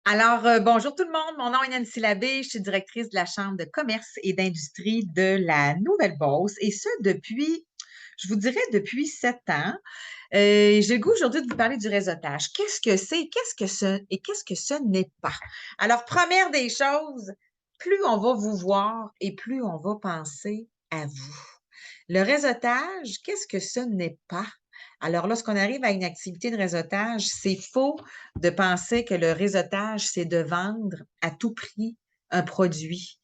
Bonjour tout le monde. Mon nom est Nancy Labbé. Je suis directrice de la Chambre de commerce et d'industrie de la Nouvelle-Beauce et ce depuis, je vous dirais, depuis 7 ans. J'ai le goût aujourd'hui de vous parler du réseautage. Qu'est-ce que c'est, qu'est-ce que ce n'est pas? Alors, première des choses, plus on va vous voir et plus on va penser à vous. Le réseautage, qu'est-ce que ce n'est pas? Alors, lorsqu'on arrive à une activité de réseautage, c'est faux de penser que le réseautage, c'est de vendre à tout prix un produit.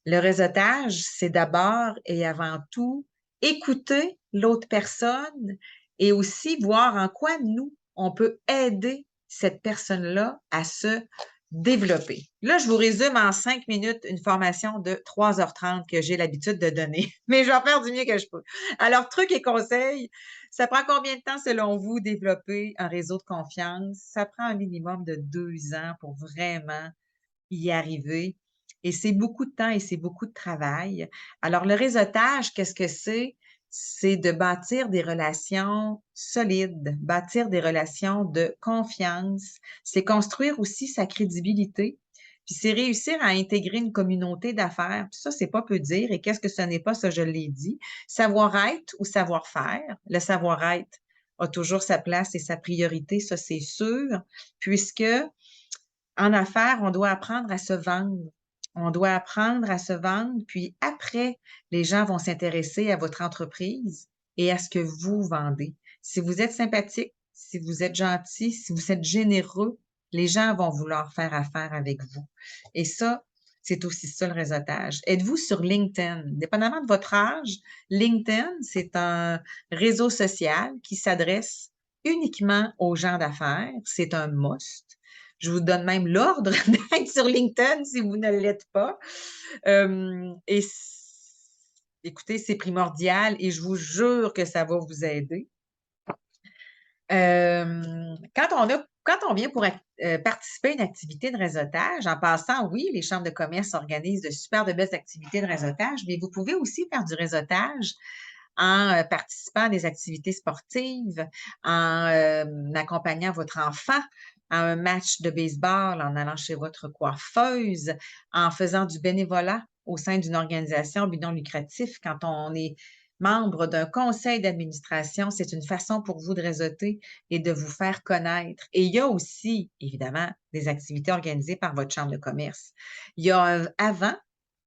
Le réseautage, c'est d'abord et avant tout écouter l'autre personne et aussi voir en quoi nous, on peut aider cette personne-là à se développer. Là, je vous résume en 5 minutes une formation de 3h30 que j'ai l'habitude de donner, mais je vais en faire du mieux que je peux. Alors, trucs et conseils, ça prend combien de temps selon vous développer un réseau de confiance? Ça prend un minimum de 2 ans pour vraiment y arriver. Et c'est beaucoup de temps et c'est beaucoup de travail. Alors, le réseautage, qu'est-ce que c'est? C'est de bâtir des relations solides, bâtir des relations de confiance. C'est construire aussi sa crédibilité. Puis c'est réussir à intégrer une communauté d'affaires. Puis ça, c'est pas peu dire. Et qu'est-ce que ce n'est pas, ça, je l'ai dit. Savoir-être ou savoir-faire. Le savoir-être a toujours sa place et sa priorité, ça, c'est sûr, puisque en affaires, on doit apprendre à se vendre. On doit apprendre à se vendre, puis après, les gens vont s'intéresser à votre entreprise et à ce que vous vendez. Si vous êtes sympathique, si vous êtes gentil, si vous êtes généreux, les gens vont vouloir faire affaire avec vous. Et ça, c'est aussi ça le réseautage. Êtes-vous sur LinkedIn? Dépendamment de votre âge, LinkedIn, c'est un réseau social qui s'adresse uniquement aux gens d'affaires. C'est un must. Je vous donne même l'ordre d'être sur LinkedIn si vous ne l'êtes pas. Écoutez, c'est primordial et je vous jure que ça va vous aider. Quand on vient pour participer à une activité de réseautage, en passant, oui, les chambres de commerce organisent de super de belles activités de réseautage, mais vous pouvez aussi faire du réseautage en participant à des activités sportives, en accompagnant votre enfant à un match de baseball, en allant chez votre coiffeuse, en faisant du bénévolat au sein d'une organisation but non lucratif. Quand on est membre d'un conseil d'administration, c'est une façon pour vous de réseauter et de vous faire connaître. Et il y a aussi, évidemment, des activités organisées par votre chambre de commerce. Il y a un avant,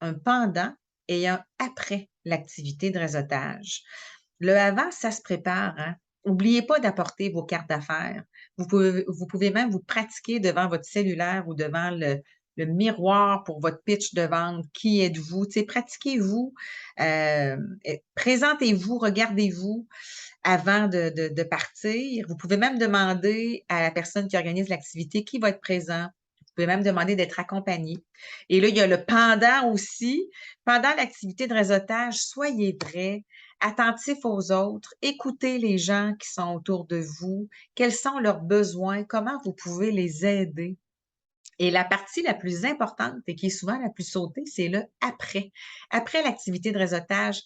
un pendant et un après l'activité de réseautage. Le avant, ça se prépare, hein? N'oubliez pas d'apporter vos cartes d'affaires. Vous pouvez même vous pratiquer devant votre cellulaire ou devant le miroir pour votre pitch de vente. Qui êtes-vous? Tu sais, pratiquez-vous, présentez-vous, regardez-vous avant de partir. Vous pouvez même demander à la personne qui organise l'activité qui va être présent. Vous pouvez même demander d'être accompagné. Et là, il y a le pendant aussi. Pendant l'activité de réseautage, soyez vrai, attentif aux autres, écoutez les gens qui sont autour de vous, quels sont leurs besoins, comment vous pouvez les aider. Et la partie la plus importante et qui est souvent la plus sautée, c'est le après. Après l'activité de réseautage,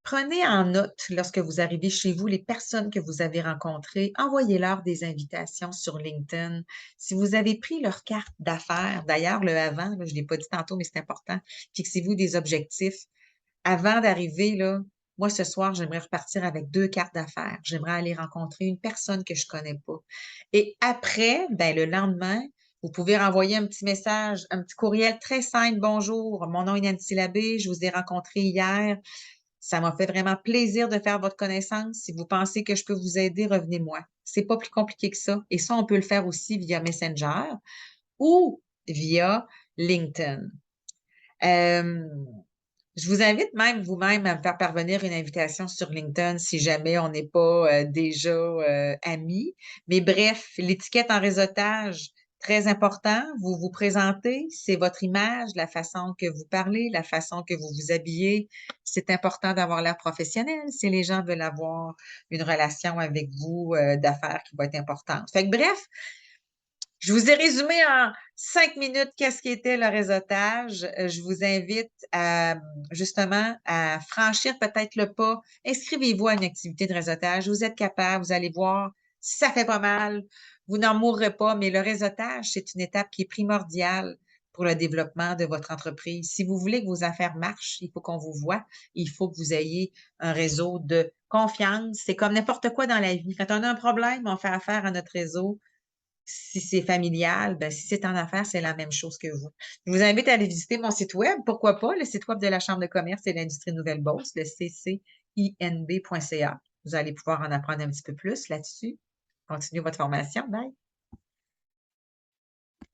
prenez en note lorsque vous arrivez chez vous les personnes que vous avez rencontrées. Envoyez-leur des invitations sur LinkedIn. Si vous avez pris leur carte d'affaires, d'ailleurs, le avant, là, je ne l'ai pas dit tantôt, mais c'est important, fixez-vous des objectifs. Avant d'arriver, là, moi, ce soir, j'aimerais repartir avec 2 cartes d'affaires. J'aimerais aller rencontrer une personne que je ne connais pas. Et après, ben, le lendemain, vous pouvez renvoyer un petit message, un petit courriel très simple. Bonjour, mon nom est Nancy Labbé, je vous ai rencontré hier. Ça m'a fait vraiment plaisir de faire votre connaissance. Si vous pensez que je peux vous aider, revenez-moi. C'est pas plus compliqué que ça. Et ça, on peut le faire aussi via Messenger ou via LinkedIn. Euh, je vous invite même vous-même à me faire parvenir une invitation sur LinkedIn si jamais on n'est pas déjà amis. Mais bref, l'étiquette en réseautage, très important. Vous vous présentez, c'est votre image, la façon que vous parlez, la façon que vous vous habillez. C'est important d'avoir l'air professionnel si les gens veulent avoir une relation avec vous d'affaires qui va être importante. Fait que bref, je vous ai résumé en 5 minutes qu'est-ce qui était le réseautage. Je vous invite à, justement à franchir peut-être le pas. Inscrivez-vous à une activité de réseautage. Vous êtes capable, vous allez voir, Ça fait pas mal. Vous n'en mourrez pas, mais le réseautage, c'est une étape qui est primordiale pour le développement de votre entreprise. Si vous voulez que vos affaires marchent, il faut qu'on vous voit. Il faut que vous ayez un réseau de confiance. C'est comme n'importe quoi dans la vie. Quand on a un problème, on fait affaire à notre réseau. Si c'est familial, ben, si c'est en affaires, c'est la même chose que vous. Je vous invite à aller visiter mon site web. Pourquoi pas? Le site web de la Chambre de commerce et d'industrie Nouvelle-Beauce, le ccinb.ca. Vous allez pouvoir en apprendre un petit peu plus là-dessus. Continuez votre formation. Bye.